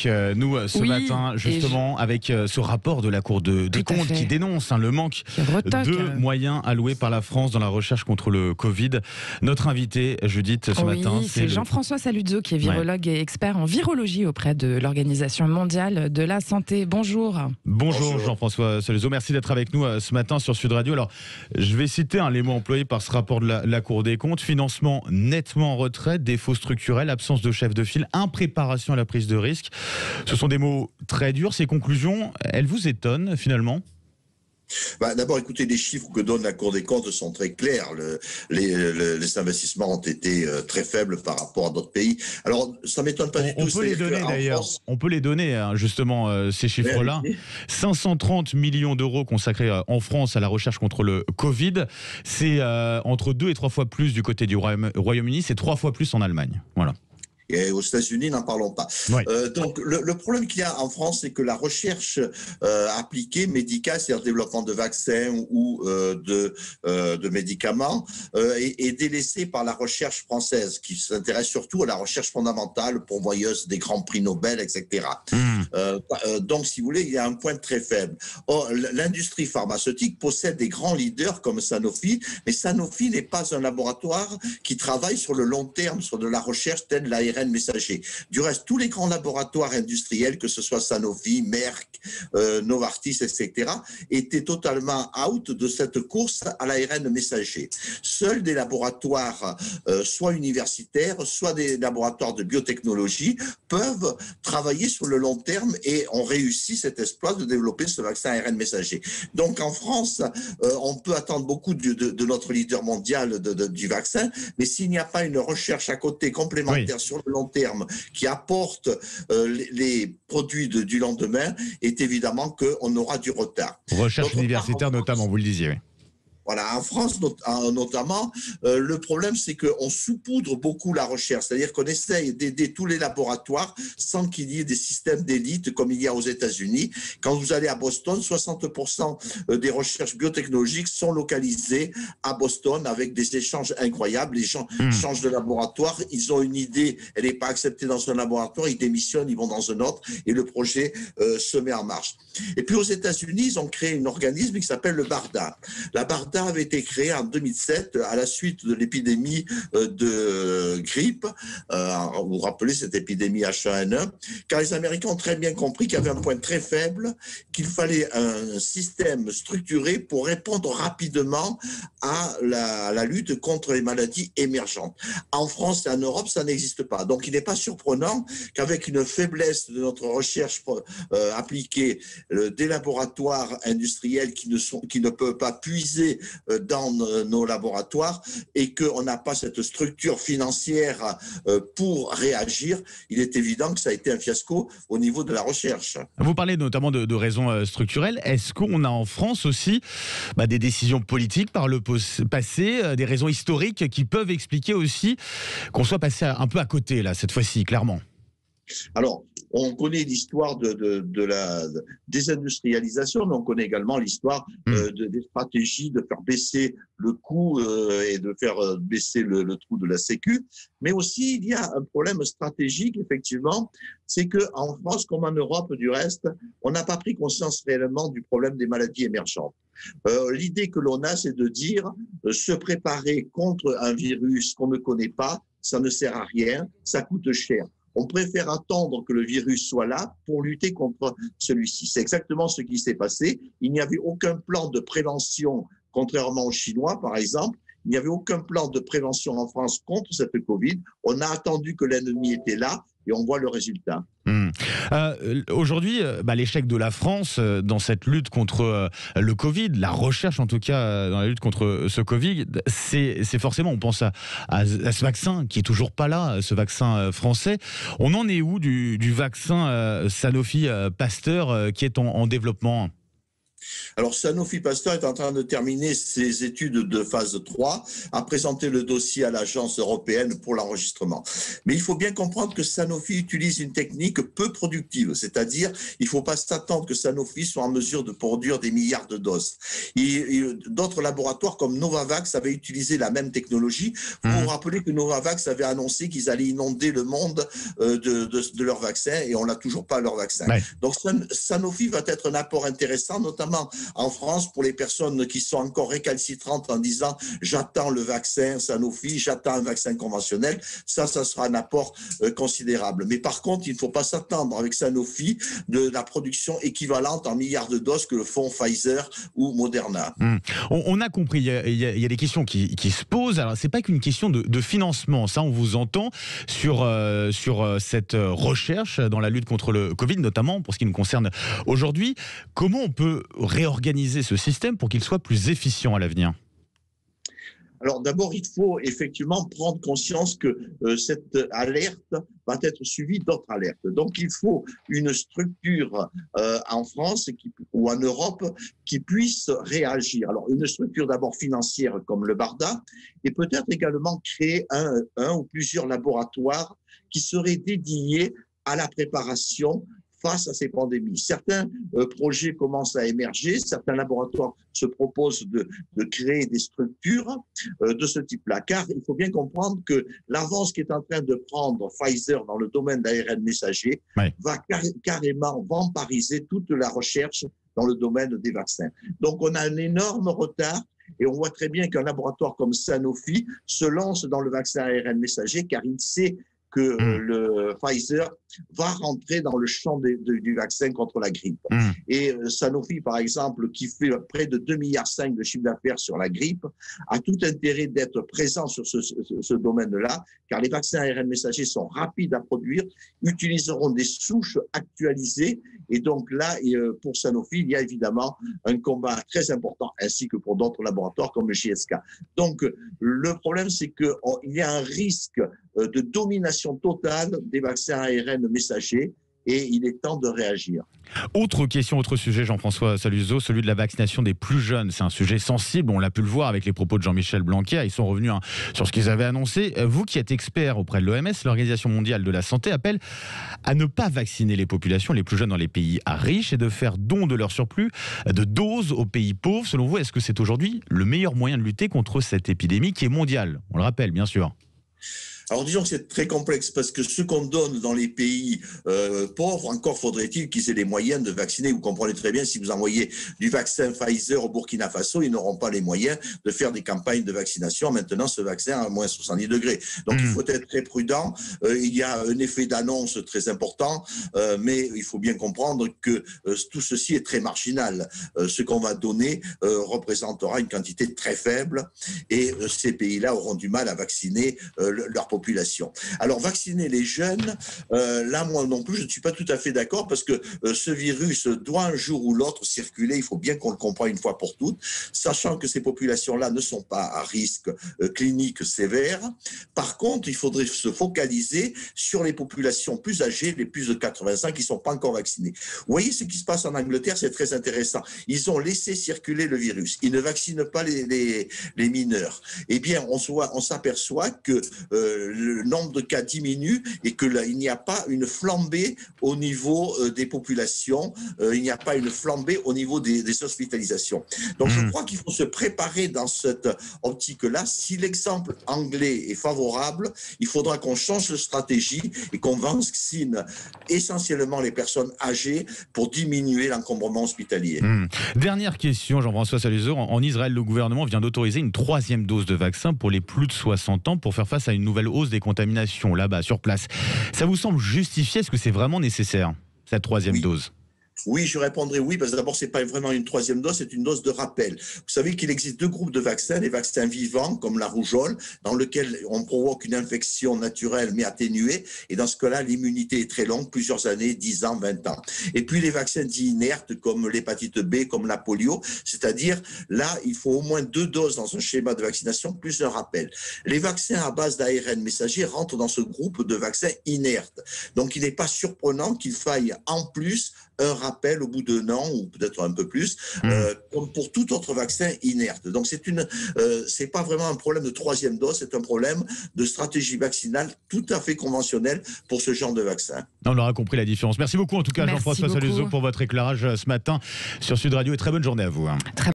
avec nous ce matin, justement, avec ce rapport de la Cour des comptes qui dénonce le manque de moyens alloués par la France dans la recherche contre le Covid. Notre invité, Judith, ce matin, c'est Jean-François Saluzzo, qui est virologue et expert en virologie auprès de l'Organisation mondiale de la santé. Bonjour. Bonjour Jean-François Saluzzo, merci d'être avec nous ce matin sur Sud Radio. Alors, je vais citer les mots employés par ce rapport de la Cour des comptes: financement nettement en retrait, défaut structurel, absence de chef de file, impréparation à la prise de risque. Ce sont des mots très durs. Ces conclusions, elles vous étonnent finalement ? D'abord, écoutez, les chiffres que donne la Cour des comptes sont très clairs. Les investissements ont été très faibles par rapport à d'autres pays. Alors, ça ne m'étonne pas du tout. On peut les donner d'ailleurs. On peut les donner, justement, ces chiffres-là. 530 millions d'euros consacrés en France à la recherche contre le Covid. C'est entre 2 et 3 fois plus du côté du Royaume-Uni. C'est 3 fois plus en Allemagne. Voilà. Et aux États-Unis, n'en parlons pas. Ouais. Donc, le problème qu'il y a en France, c'est que la recherche appliquée médicale, c'est-à-dire le développement de vaccins ou de médicaments, est délaissée par la recherche française, qui s'intéresse surtout à la recherche fondamentale, pourvoyeuse des grands prix Nobel, etc. Donc, si vous voulez, il y a un point très faible. Or, l'industrie pharmaceutique possède des grands leaders comme Sanofi, mais Sanofi n'est pas un laboratoire qui travaille sur le long terme, sur de la recherche telle l'ARN messager. Du reste, tous les grands laboratoires industriels, que ce soit Sanofi, Merck, Novartis, etc., étaient totalement out de cette course à l'ARN messager. Seuls des laboratoires, soit universitaires, soit des laboratoires de biotechnologie, peuvent travailler sur le long terme et ont réussi cet exploit de développer ce vaccin ARN messager. Donc en France, on peut attendre beaucoup de notre leader mondial du vaccin, mais s'il n'y a pas une recherche à côté complémentaire sur le long terme qui apporte les produits du lendemain, est évidemment qu'on aura du retard. Recherche universitaire notamment, vous le disiez, oui. Voilà, en France notamment, le problème c'est qu'on saupoudre beaucoup la recherche, c'est-à-dire qu'on essaye d'aider tous les laboratoires sans qu'il y ait des systèmes d'élite comme il y a aux États-Unis. Quand vous allez à Boston, 60% des recherches biotechnologiques sont localisées à Boston avec des échanges incroyables. Les gens changent de laboratoire, ils ont une idée, elle n'est pas acceptée dans un laboratoire, ils démissionnent, ils vont dans un autre et le projet se met en marche. Et puis aux États-Unis, ils ont créé un organisme qui s'appelle le BARDA. La BARDA avait été créé en 2007 à la suite de l'épidémie de grippe. Vous vous rappelez cette épidémie H1N1, car les Américains ont très bien compris qu'il y avait un point très faible, qu'il fallait un système structuré pour répondre rapidement à la lutte contre les maladies émergentes. En France et en Europe, ça n'existe pas. Donc il n'est pas surprenant qu'avec une faiblesse de notre recherche appliquée, des laboratoires industriels qui ne peuvent pas puiser dans nos laboratoires et qu'on n'a pas cette structure financière pour réagir, il est évident que ça a été un fiasco au niveau de la recherche. Vous parlez notamment de raisons structurelles. Est-ce qu'on a en France aussi des décisions politiques par le passé, des raisons historiques qui peuvent expliquer aussi qu'on soit passé un peu à côté, là, cette fois-ci, clairement ? Alors, on connaît l'histoire de la désindustrialisation, mais on connaît également l'histoire des stratégies de faire baisser le coût et de faire baisser le trou de la Sécu. Mais aussi, il y a un problème stratégique, effectivement, c'est qu'en France, comme en Europe du reste, on n'a pas pris conscience réellement du problème des maladies émergentes. L'idée que l'on a, c'est de dire se préparer contre un virus qu'on ne connaît pas, ça ne sert à rien, ça coûte cher. On préfère attendre que le virus soit là pour lutter contre celui-ci. C'est exactement ce qui s'est passé. Il n'y avait aucun plan de prévention, contrairement aux Chinois, par exemple. Il n'y avait aucun plan de prévention en France contre cette Covid. On a attendu que l'ennemi était là et on voit le résultat. Aujourd'hui, l'échec de la France dans cette lutte contre le Covid, la recherche en tout cas dans la lutte contre ce Covid, c'est forcément, on pense à ce vaccin qui est toujours pas là, ce vaccin français. On en est où du vaccin Sanofi Pasteur qui est en développement ? Alors, Sanofi Pasteur est en train de terminer ses études de phase 3, a présenté le dossier à l'Agence européenne pour l'enregistrement. Mais il faut bien comprendre que Sanofi utilise une technique peu productive, c'est-à-dire il ne faut pas s'attendre que Sanofi soit en mesure de produire des milliards de doses. D'autres laboratoires comme Novavax avaient utilisé la même technologie. Vous vous rappelez que Novavax avait annoncé qu'ils allaient inonder le monde de leur vaccin et on n'a toujours pas leur vaccin. Ouais. Donc Sanofi va être un apport intéressant, notamment en France, pour les personnes qui sont encore récalcitrantes en disant « j'attends le vaccin Sanofi, j'attends un vaccin conventionnel », ça sera un apport considérable. Mais par contre, il ne faut pas s'attendre avec Sanofi de la production équivalente en milliards de doses que le font Pfizer ou Moderna. On a compris, il y a des questions qui se posent. Alors, ce n'est pas qu'une question de financement, ça on vous entend sur cette recherche dans la lutte contre le Covid, notamment pour ce qui nous concerne aujourd'hui. Comment on peut réorganiser ce système pour qu'il soit plus efficient à l'avenir ? Alors d'abord, il faut effectivement prendre conscience que cette alerte va être suivie d'autres alertes. Donc il faut une structure en France ou en Europe qui puisse réagir. Alors une structure d'abord financière comme le BARDA et peut-être également créer un ou plusieurs laboratoires qui seraient dédiés à la préparation face à ces pandémies. Certains projets commencent à émerger, certains laboratoires se proposent de créer des structures de ce type-là, car il faut bien comprendre que l'avance qui est en train de prendre Pfizer dans le domaine d'ARN messager va carrément vampiriser toute la recherche dans le domaine des vaccins. Donc on a un énorme retard. Et on voit très bien qu'un laboratoire comme Sanofi se lance dans le vaccin ARN messager car il sait que le Pfizer va rentrer dans le champ du vaccin contre la grippe. Et Sanofi, par exemple, qui fait près de 2,5 milliards de chiffre d'affaires sur la grippe, a tout intérêt d'être présent sur ce domaine-là, car les vaccins ARN messagers sont rapides à produire, utiliseront des souches actualisées, et donc là, pour Sanofi, il y a évidemment un combat très important, ainsi que pour d'autres laboratoires comme le GSK. Donc, le problème, c'est qu'il y a un risque de domination totale des vaccins ARN messagers et il est temps de réagir. Autre question, autre sujet, Jean-François Saluzzo, celui de la vaccination des plus jeunes. C'est un sujet sensible, on l'a pu le voir avec les propos de Jean-Michel Blanquer. Ils sont revenus sur ce qu'ils avaient annoncé. Vous qui êtes expert auprès de l'OMS, l'Organisation mondiale de la santé, appelle à ne pas vacciner les populations les plus jeunes dans les pays riches et de faire don de leur surplus de doses aux pays pauvres. Selon vous, est-ce que c'est aujourd'hui le meilleur moyen de lutter contre cette épidémie qui est mondiale ? On le rappelle, bien sûr. Alors disons que c'est très complexe parce que ce qu'on donne dans les pays pauvres, encore faudrait-il qu'ils aient les moyens de vacciner. Vous comprenez très bien, si vous envoyez du vaccin Pfizer au Burkina Faso, ils n'auront pas les moyens de faire des campagnes de vaccination. Maintenant, ce vaccin à moins 70 degrés. Donc il faut être très prudent. Il y a un effet d'annonce très important, mais il faut bien comprendre que tout ceci est très marginal. Ce qu'on va donner représentera une quantité très faible et ces pays-là auront du mal à vacciner leur population. Alors, vacciner les jeunes, là, moi non plus, je ne suis pas tout à fait d'accord parce que ce virus doit un jour ou l'autre circuler. Il faut bien qu'on le comprenne une fois pour toutes, sachant que ces populations-là ne sont pas à risque clinique sévère. Par contre, il faudrait se focaliser sur les populations plus âgées, les plus de 85 qui ne sont pas encore vaccinées. Vous voyez ce qui se passe en Angleterre, c'est très intéressant. Ils ont laissé circuler le virus. Ils ne vaccinent pas les mineurs. Eh bien, on s'aperçoit que le nombre de cas diminue et que là, il n'y a pas une flambée au niveau des populations, il n'y a pas une flambée au niveau des hospitalisations. Donc je crois qu'il faut se préparer dans cette optique-là. Si l'exemple anglais est favorable, il faudra qu'on change de stratégie et qu'on vaccine essentiellement les personnes âgées pour diminuer l'encombrement hospitalier. Dernière question, Jean-François Saluzzo. En Israël, le gouvernement vient d'autoriser une 3e dose de vaccin pour les plus de 60 ans pour faire face à une nouvelle hausse des contaminations là-bas, sur place. Ça vous semble justifié ? Est-ce que c'est vraiment nécessaire, cette 3e dose ? Oui, je répondrai oui, parce que d'abord, ce n'est pas vraiment une 3e dose, c'est une dose de rappel. Vous savez qu'il existe 2 groupes de vaccins, les vaccins vivants, comme la rougeole, dans lequel on provoque une infection naturelle mais atténuée, et dans ce cas-là, l'immunité est très longue, plusieurs années, 10 ans, 20 ans. Et puis les vaccins dits inertes, comme l'hépatite B, comme la polio, c'est-à-dire, là, il faut au moins 2 doses dans un schéma de vaccination, plus un rappel. Les vaccins à base d'ARN messager rentrent dans ce groupe de vaccins inertes. Donc, il n'est pas surprenant qu'il faille, en plus, un rappel au bout d'un an ou peut-être un peu plus, comme pour tout autre vaccin inerte. Donc c'est pas vraiment un problème de troisième dose, c'est un problème de stratégie vaccinale tout à fait conventionnelle pour ce genre de vaccin. On aura compris la différence. Merci beaucoup en tout cas Jean-François Saluzzo pour votre éclairage ce matin sur Sud Radio et très bonne journée à vous.